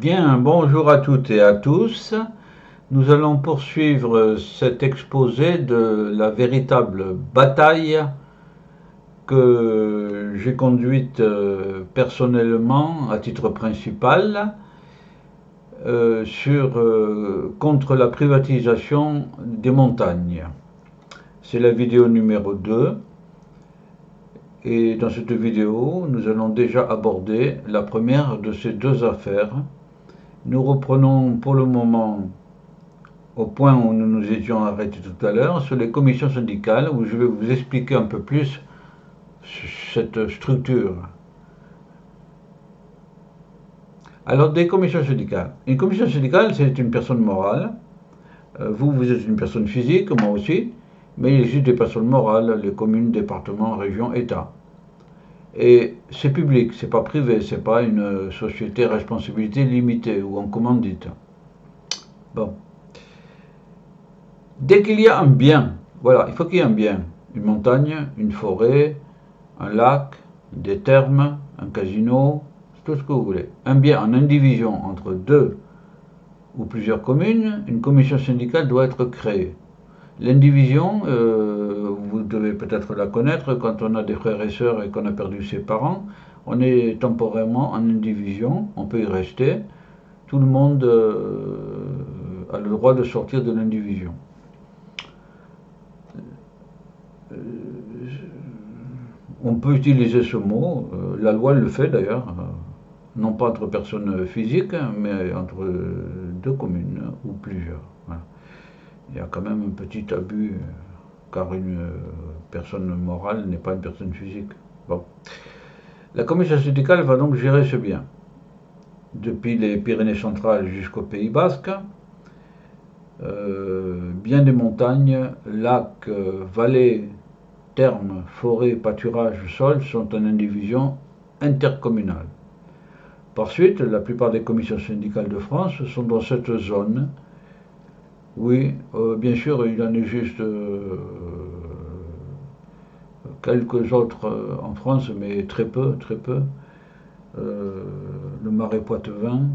Bien, bonjour à toutes et à tous. Nous allons poursuivre cet exposé de la véritable bataille que j'ai conduite personnellement à titre principal contre la privatisation des montagnes. C'est la vidéo numéro 2. Et dans cette vidéo, nous allons déjà aborder la première de ces deux affaires. Nous reprenons pour le moment au point où nous nous étions arrêtés tout à l'heure, sur les commissions syndicales, où je vais vous expliquer un peu plus cette structure. Alors, des commissions syndicales. Une commission syndicale, c'est une personne morale. Vous êtes une personne physique, moi aussi, mais il existe des personnes morales, les communes, départements, régions, États. Et c'est public, c'est pas privé, c'est pas une société à responsabilité limitée ou en commandite. Bon. Dès qu'il y a un bien, voilà, il faut qu'il y ait un bien, une montagne, une forêt, un lac, des thermes, un casino, tout ce que vous voulez. Un bien en indivision entre deux ou plusieurs communes, une commission syndicale doit être créée. L'indivision, vous devez peut-être la connaître, quand on a des frères et sœurs et qu'on a perdu ses parents, on est temporairement en indivision, on peut y rester. Tout le monde a le droit de sortir de l'indivision. On peut utiliser ce mot, la loi le fait d'ailleurs, non pas entre personnes physiques, mais entre deux communes ou plusieurs. Voilà. Il y a quand même un petit abus, car une personne morale n'est pas une personne physique. Bon. La commission syndicale va donc gérer ce bien, depuis les Pyrénées centrales jusqu'au Pays basque. Bien des montagnes, lacs, vallées, thermes, forêts, pâturages, sols sont en indivision intercommunale. Par suite, la plupart des commissions syndicales de France sont dans cette zone. Oui, bien sûr, il en existe quelques autres en France, mais très peu, très peu. Le Marais Poitevin,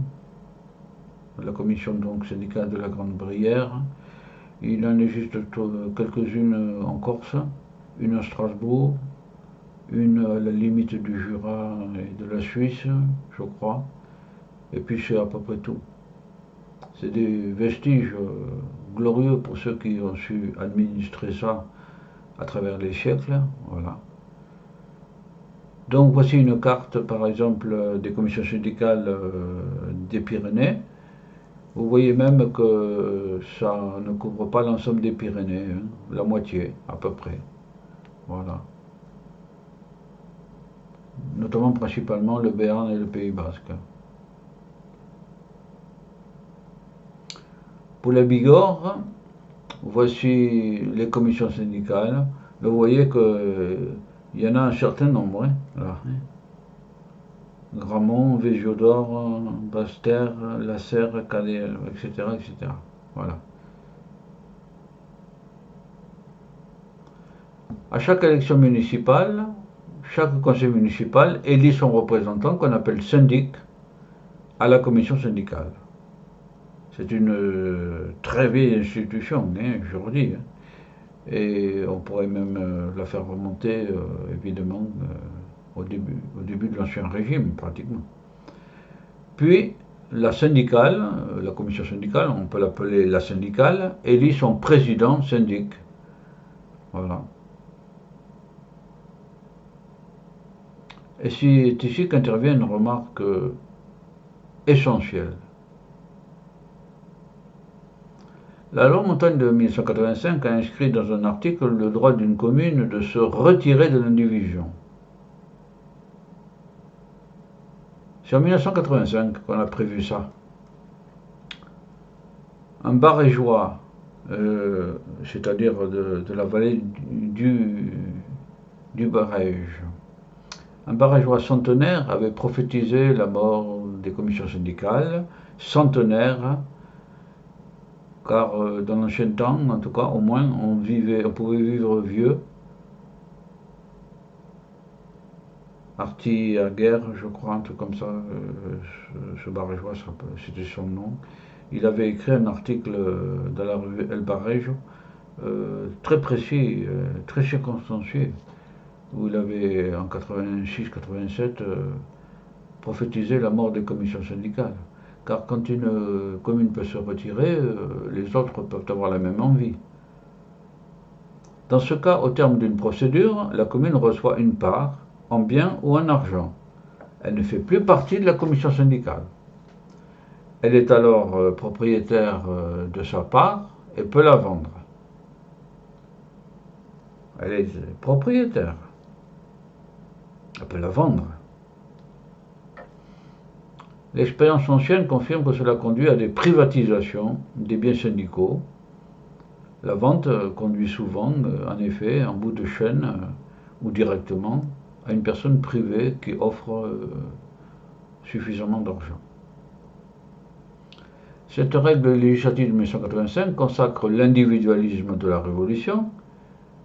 la commission donc syndicale de la Grande Brière. Il en existe quelques-unes en Corse, une à Strasbourg, une à la limite du Jura et de la Suisse, je crois, et puis c'est à peu près tout. C'est des vestiges glorieux pour ceux qui ont su administrer ça à travers les siècles, voilà. Donc voici une carte, par exemple, des commissions syndicales des Pyrénées. Vous voyez même que ça ne couvre pas l'ensemble des Pyrénées, hein, la moitié à peu près, voilà. Notamment principalement le Béarn et le Pays basque. Pour la Bigorre, voici les commissions syndicales. Vous voyez qu'il y en a un certain nombre. Hein, là. Gramont, Végiodor, Basse-Terre, La Serre, Calais, etc., etc. Voilà. À chaque élection municipale, chaque conseil municipal élit son représentant qu'on appelle syndic à la commission syndicale. C'est une très vieille institution, hein, je vous dis. Hein. Et on pourrait même la faire remonter, évidemment, au début de l'Ancien Régime, pratiquement. Puis, la syndicale, la commission syndicale, on peut l'appeler la syndicale, élit son président syndic. Voilà. Et c'est ici qu'intervient une remarque essentielle. La loi montagne de 1985 a inscrit dans un article le droit d'une commune de se retirer de l'indivision. C'est en 1985 qu'on a prévu ça. Un barégeois, c'est-à-dire de la vallée du Barège, un barégeois centenaire avait prophétisé la mort des commissions syndicales, centenaire, car dans l'ancien temps, en tout cas, au moins, on pouvait vivre vieux. Arti à guerre, je crois, un truc comme ça, ce Barégeois, c'était son nom. Il avait écrit un article dans la revue El Barejo, très précis, très circonstancié, où il avait, en 86-87, prophétisé la mort des commissions syndicales. Car quand une commune peut se retirer, les autres peuvent avoir la même envie. Dans ce cas, au terme d'une procédure, la commune reçoit une part, en biens ou en argent. Elle ne fait plus partie de la commission syndicale. Elle est alors propriétaire de sa part et peut la vendre. Elle est propriétaire. Elle peut la vendre. L'expérience ancienne confirme que cela conduit à des privatisations des biens syndicaux. La vente conduit souvent, en effet, en bout de chaîne ou directement, à une personne privée qui offre suffisamment d'argent. Cette règle législative de 1985 consacre l'individualisme de la Révolution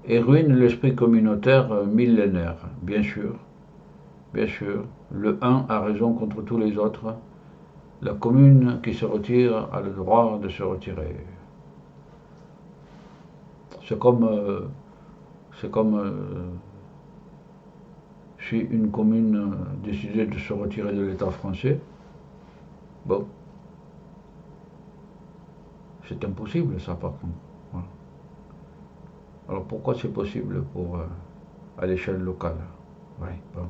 et ruine l'esprit communautaire millénaire. Bien sûr, le un a raison contre tous les autres. La commune qui se retire a le droit de se retirer. C'est comme si une commune décidait de se retirer de l'État français. Bon, c'est impossible ça par contre. Voilà. Alors pourquoi c'est possible à l'échelle locale? Oui, bon.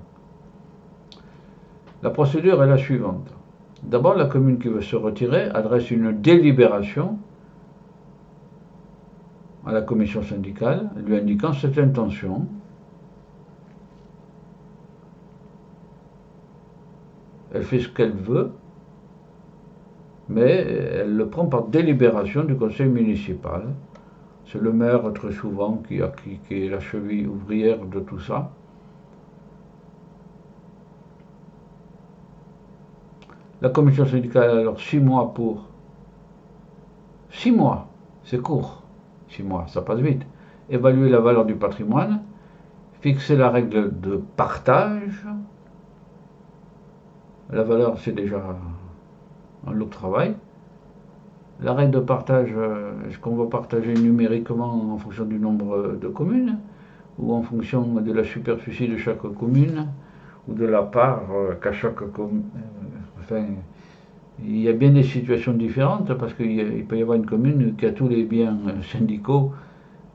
La procédure est la suivante. D'abord, la commune qui veut se retirer adresse une délibération à la commission syndicale, lui indiquant cette intention. Elle fait ce qu'elle veut, mais elle le prend par délibération du conseil municipal. C'est le maire, très souvent, qui est la cheville ouvrière de tout ça. La commission syndicale a alors 6 mois pour... 6 mois, c'est court. 6 mois, ça passe vite. Évaluer la valeur du patrimoine, fixer la règle de partage. La valeur, c'est déjà un lourd travail. La règle de partage, est-ce qu'on va partager numériquement en fonction du nombre de communes ou en fonction de la superficie de chaque commune ou de la part qu'à chaque commune. Enfin, il y a bien des situations différentes parce qu'il peut y avoir une commune qui a tous les biens syndicaux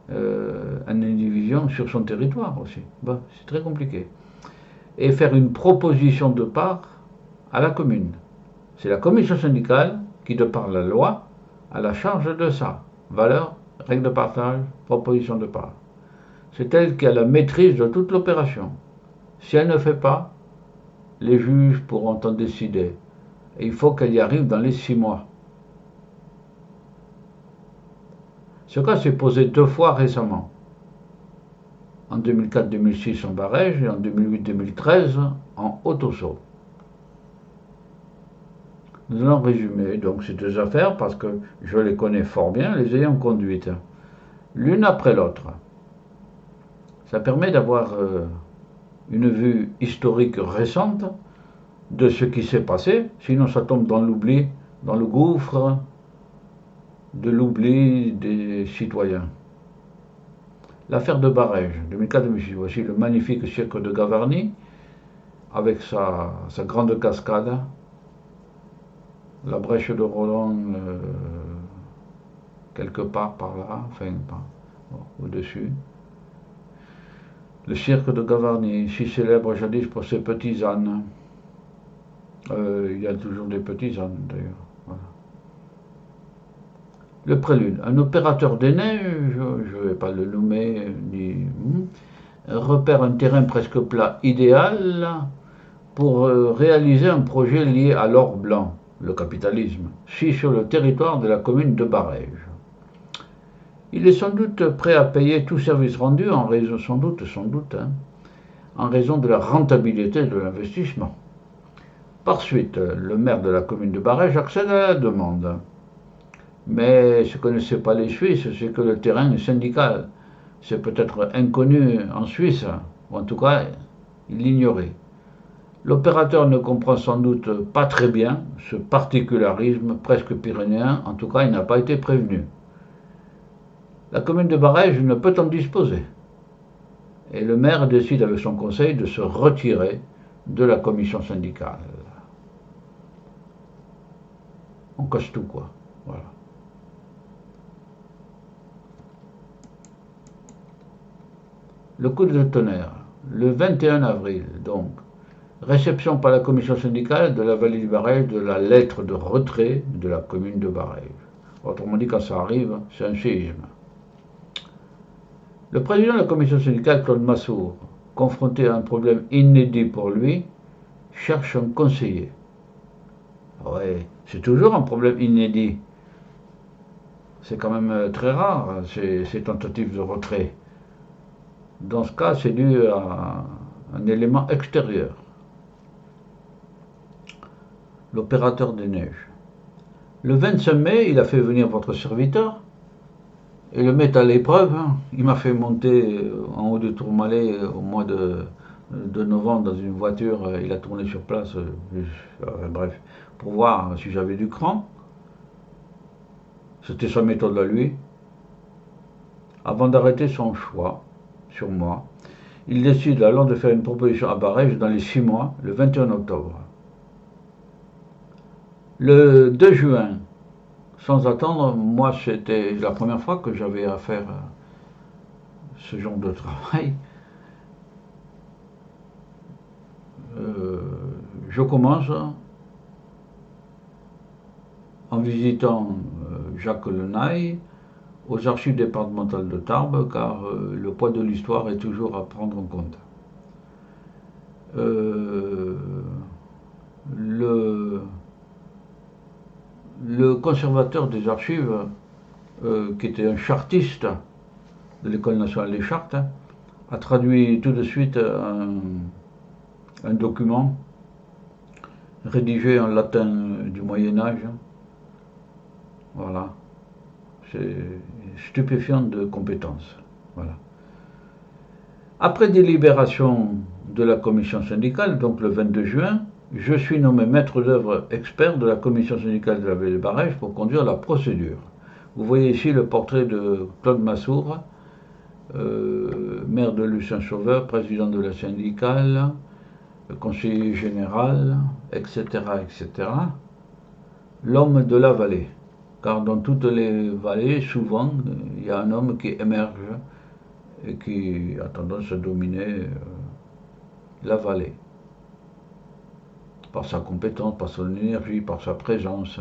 en indivision sur son territoire aussi. Bon, c'est très compliqué. Et faire une proposition de part à la commune. C'est la commission syndicale qui, de par la loi, a la charge de ça. Valeur, règle de partage, proposition de part. C'est elle qui a la maîtrise de toute l'opération. Si elle ne fait pas, les juges pourront en décider. Et il faut qu'elle y arrive dans les 6 mois. Ce cas s'est posé 2 fois récemment. En 2004-2006 en Barège et en 2008-2013 en Haute-Ossau. Nous allons résumer donc ces 2 affaires parce que je les connais fort bien, les ayant conduites, l'une après l'autre. Ça permet d'avoir une vue historique récente de ce qui s'est passé, sinon ça tombe dans l'oubli, dans le gouffre de l'oubli des citoyens. L'affaire de Barège, 2004-2006, voici le magnifique cirque de Gavarnie, avec sa grande cascade, la brèche de Roland quelque part par là, enfin au-dessus. Le cirque de Gavarnie, si célèbre jadis pour ses petits ânes. Il y a toujours des petits ânes d'ailleurs. Voilà. Le prélude. Un opérateur des neiges, je ne vais pas le nommer, repère un terrain presque plat idéal pour réaliser un projet lié à l'or blanc, le capitalisme, sur le territoire de la commune de Barège. Il est sans doute prêt à payer tout service rendu en raison, en raison de la rentabilité de l'investissement. Par suite, le maire de la commune de Barège accède à la demande. Mais ce que ne sait pas les Suisses, c'est que le terrain est syndical. C'est peut-être inconnu en Suisse, ou en tout cas, il l'ignorait. L'opérateur ne comprend sans doute pas très bien ce particularisme presque pyrénéen, en tout cas il n'a pas été prévenu. La commune de Barèges ne peut en disposer. Et le maire décide avec son conseil de se retirer de la commission syndicale. On casse tout, quoi. Voilà. Le coup de tonnerre, le 21 avril, donc, réception par la commission syndicale de la vallée du Barège de la lettre de retrait de la commune de Barège. Autrement dit, quand ça arrive, c'est un séisme. Le président de la commission syndicale, Claude Massour, confronté à un problème inédit pour lui, cherche un conseiller. Ouais, c'est toujours un problème inédit. C'est quand même très rare, ces tentatives de retrait. Dans ce cas, c'est dû à un élément extérieur. L'opérateur des neiges. Le 25 mai, il a fait venir votre serviteur et le met à l'épreuve. Il m'a fait monter en haut du Tourmalet au mois de novembre dans une voiture. Il a tourné sur place, bref, pour voir si j'avais du cran. C'était sa méthode à lui. Avant d'arrêter son choix sur moi, il décide alors de faire une proposition à Barèges dans les 6 mois, le 21 octobre. Le 2 juin, sans attendre, moi c'était la première fois que j'avais à faire ce genre de travail. Je commence en visitant Jacques Lenaille aux archives départementales de Tarbes, car le poids de l'histoire est toujours à prendre en compte. Le conservateur des archives, qui était un chartiste de l'École nationale des chartes, a traduit tout de suite un document rédigé en latin du Moyen-Âge. Voilà. C'est stupéfiant de compétences. Voilà. Après délibération de la commission syndicale, donc le 22 juin, je suis nommé maître d'œuvre expert de la commission syndicale de la ville de Barèges pour conduire la procédure. Vous voyez ici le portrait de Claude Massour, maire de Lucin-Sauveur, président de la syndicale, conseiller général, etc., etc. L'homme de la vallée. Car dans toutes les vallées, souvent, il y a un homme qui émerge et qui a tendance à dominer la vallée. Par sa compétence, par son énergie, par sa présence,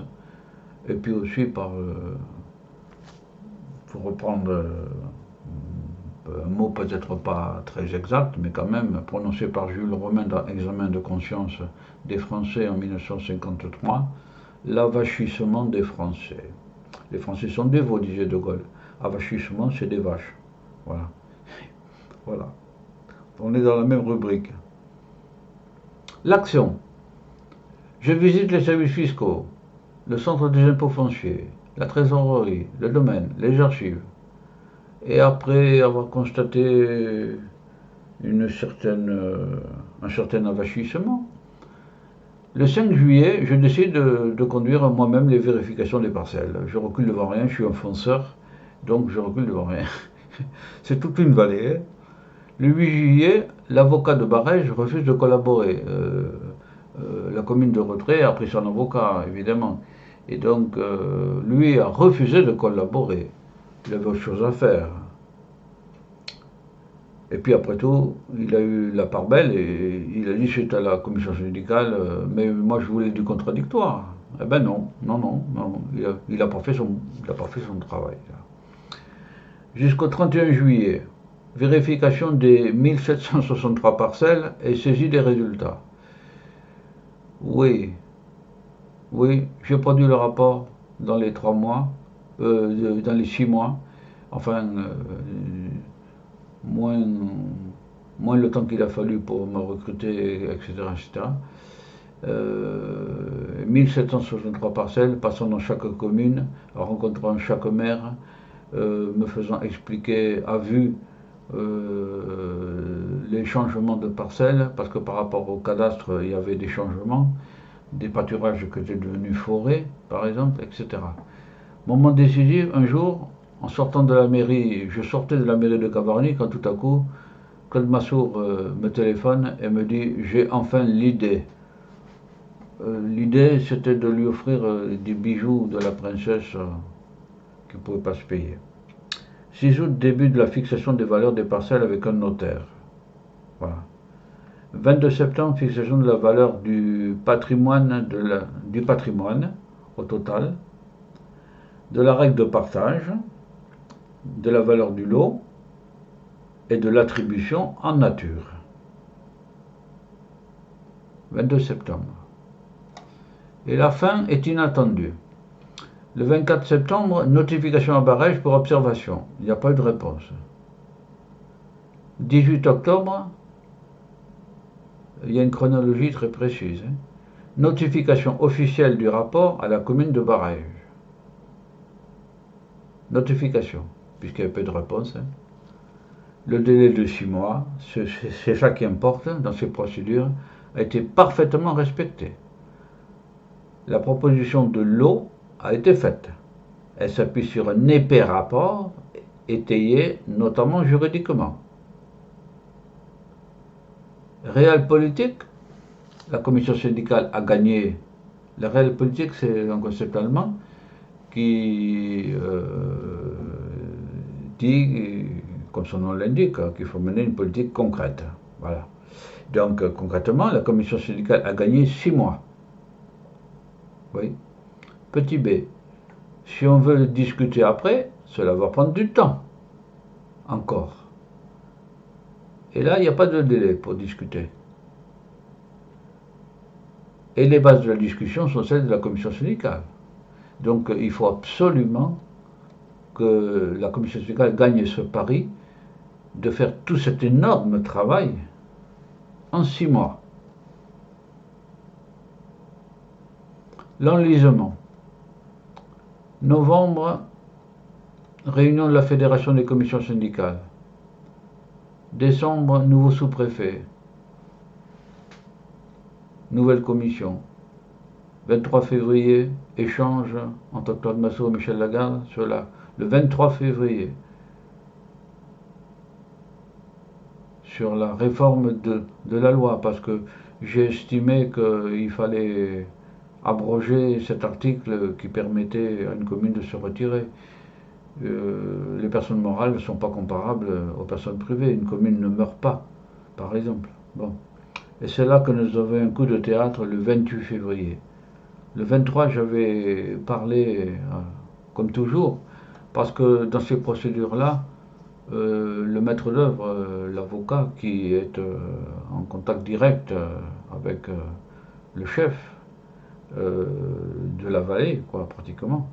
et puis aussi par, pour reprendre un mot peut-être pas très exact, mais quand même prononcé par Jules Romain dans Examen de conscience des Français en 1953, l'avachissement des Français. Les Français sont des veaux, disait De Gaulle. Avachissement, c'est des vaches. Voilà. Voilà. On est dans la même rubrique. L'action. Je visite les services fiscaux, le centre des impôts fonciers, la trésorerie, le domaine, les archives. Et après avoir constaté un certain avachissement, le 5 juillet, je décide de conduire moi-même les vérifications des parcelles. Je recule devant rien, je suis un fonceur, donc je recule devant rien. C'est toute une vallée. Le 8 juillet, l'avocat de Barèges refuse de collaborer. La commune de retrait a pris son avocat, évidemment. Et donc, lui a refusé de collaborer. Il avait autre chose à faire. Et puis après tout, il a eu la part belle et il a dit c'est à la commission syndicale, mais moi je voulais du contradictoire. Eh ben non, il n'a pas fait son travail. Jusqu'au 31 juillet, vérification des 1763 parcelles et saisie des résultats. Oui, j'ai produit le rapport dans les 3 mois, dans les 6 mois, enfin, moins le temps qu'il a fallu pour me recruter, etc. 1763 parcelles, passant dans chaque commune, rencontrant chaque maire, me faisant expliquer à vue les changements de parcelles, parce que par rapport au cadastre, il y avait des changements, des pâturages qui étaient devenus forêts, par exemple, etc. Moment décisif, un jour, en sortant de la mairie, je sortais de la mairie de Gavarnie, quand tout à coup, Claude Massour me téléphone et me dit: j'ai enfin l'idée. L'idée, c'était de lui offrir des bijoux de la princesse qui ne pouvaient pas se payer. 6 août, début de la fixation des valeurs des parcelles avec un notaire. Voilà. 22 septembre, fixation de la valeur du patrimoine, au total, de la règle de partage, de la valeur du lot et de l'attribution en nature. 22 septembre. Et la fin est inattendue. Le 24 septembre, notification à barrage pour observation. Il n'y a pas eu de réponse. 18 octobre, il y a une chronologie très précise. Notification officielle du rapport à la commune de Barège. Notification, puisqu'il n'y a pas eu de réponse. Le délai de 6 mois, c'est ça qui importe dans ces procédures, a été parfaitement respecté. La proposition de l'eau a été faite. Elle s'appuie sur un épais rapport étayé notamment juridiquement. Réel politique, la commission syndicale a gagné. La réelle politique, c'est un concept allemand qui dit, comme son nom l'indique, qu'il faut mener une politique concrète. Voilà. Donc concrètement, la commission syndicale a gagné 6 mois. Oui. Petit b. Si on veut discuter après, cela va prendre du temps. Encore. Et là, il n'y a pas de délai pour discuter. Et les bases de la discussion sont celles de la commission syndicale. Donc il faut absolument que la commission syndicale gagne ce pari de faire tout cet énorme travail en 6 mois. L'enlisement. Novembre, réunion de la Fédération des commissions syndicales. Décembre, nouveau sous-préfet. Nouvelle commission. 23 février, échange entre Claude Massour et Michel Lagarde sur le 23 février sur la réforme de la loi, parce que j'ai estimé qu'il fallait abroger cet article qui permettait à une commune de se retirer. Les personnes morales ne sont pas comparables aux personnes privées. Une commune ne meurt pas, par exemple. Bon. Et c'est là que nous avons un coup de théâtre le 28 février. Le 23, j'avais parlé, comme toujours, parce que dans ces procédures-là, le maître d'œuvre, l'avocat qui est en contact direct avec le chef de la vallée, quoi, pratiquement,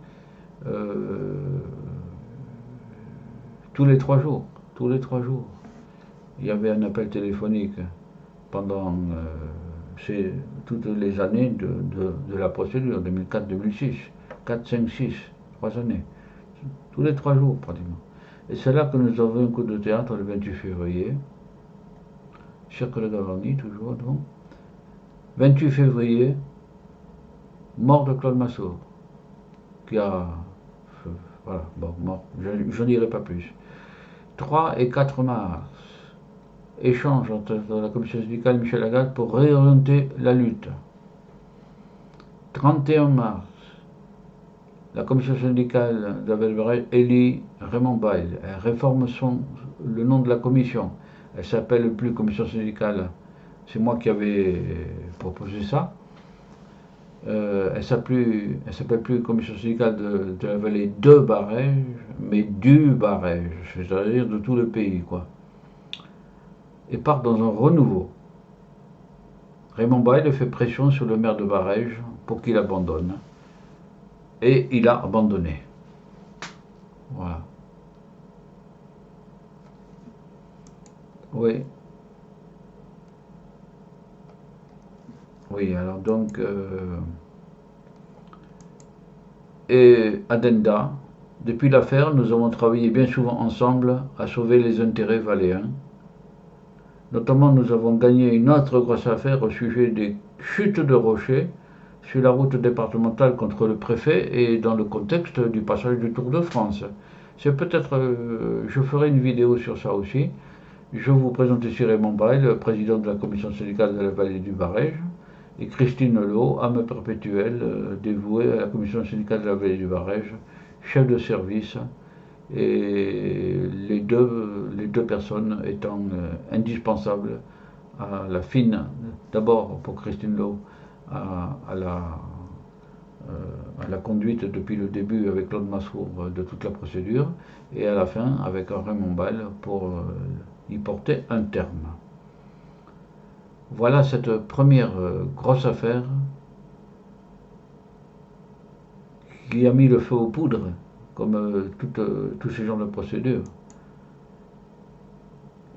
tous les 3 jours, il y avait un appel téléphonique pendant toutes les années de la procédure, 2004-2006, 4, 5, 6, 3 années, tous les 3 jours pratiquement. Et c'est là que nous avons un coup de théâtre le 28 février, Cercle de Gavarnie, toujours, donc. 28 février, mort de Claude Massour, qui a... Voilà, bon, mort, je n'irai pas plus. 3 et 4 mars, échange entre la commission syndicale et Michel Lagarde pour réorienter la lutte. 31 mars, la commission syndicale d'Avel élit Raymond Bail. Elle réforme le nom de la commission. Elle s'appelle plus commission syndicale. C'est moi qui avais proposé ça. Elle s'appelle plus commission syndicale de la vallée de Barège, mais du Barège, c'est-à-dire de tout le pays, quoi. Et part dans un renouveau. Raymond Bail fait pression sur le maire de Barège pour qu'il abandonne. Et il a abandonné. Voilà. Oui. Oui, alors donc... et addenda, depuis l'affaire, nous avons travaillé bien souvent ensemble à sauver les intérêts valéens. Notamment, nous avons gagné une autre grosse affaire au sujet des chutes de rochers sur la route départementale contre le préfet et dans le contexte du passage du Tour de France. C'est peut-être, je ferai une vidéo sur ça aussi. Je vous présente ici Raymond Braille, le président de la commission syndicale de la vallée du Varège, et Christine Lot, âme perpétuelle dévouée à la commission syndicale de la vallée du Varège, chef de service, et les deux personnes étant indispensables à la fine, d'abord pour Christine Lot, à la conduite depuis le début avec Claude Massour de toute la procédure, et à la fin avec Raymond Braille pour y porter un terme. Voilà cette première grosse affaire qui a mis le feu aux poudres, comme tous ces genres de procédures.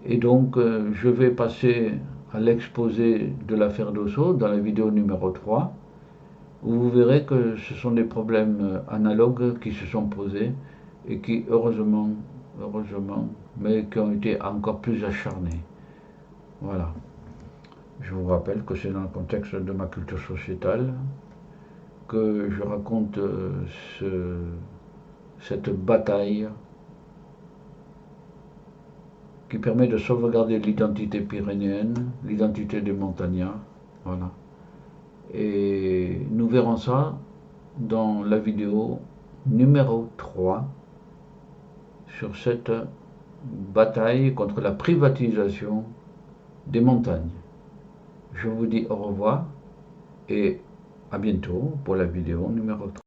Et donc, je vais passer à l'exposé de l'affaire Dosso dans la vidéo numéro 3, où vous verrez que ce sont des problèmes analogues qui se sont posés et qui, heureusement, mais qui ont été encore plus acharnés. Voilà. Je vous rappelle que c'est dans le contexte de ma culture sociétale que je raconte cette bataille qui permet de sauvegarder l'identité pyrénéenne, l'identité des montagnards. Voilà. Et nous verrons ça dans la vidéo numéro 3 sur cette bataille contre la privatisation des montagnes. Je vous dis au revoir et à bientôt pour la vidéo numéro 3.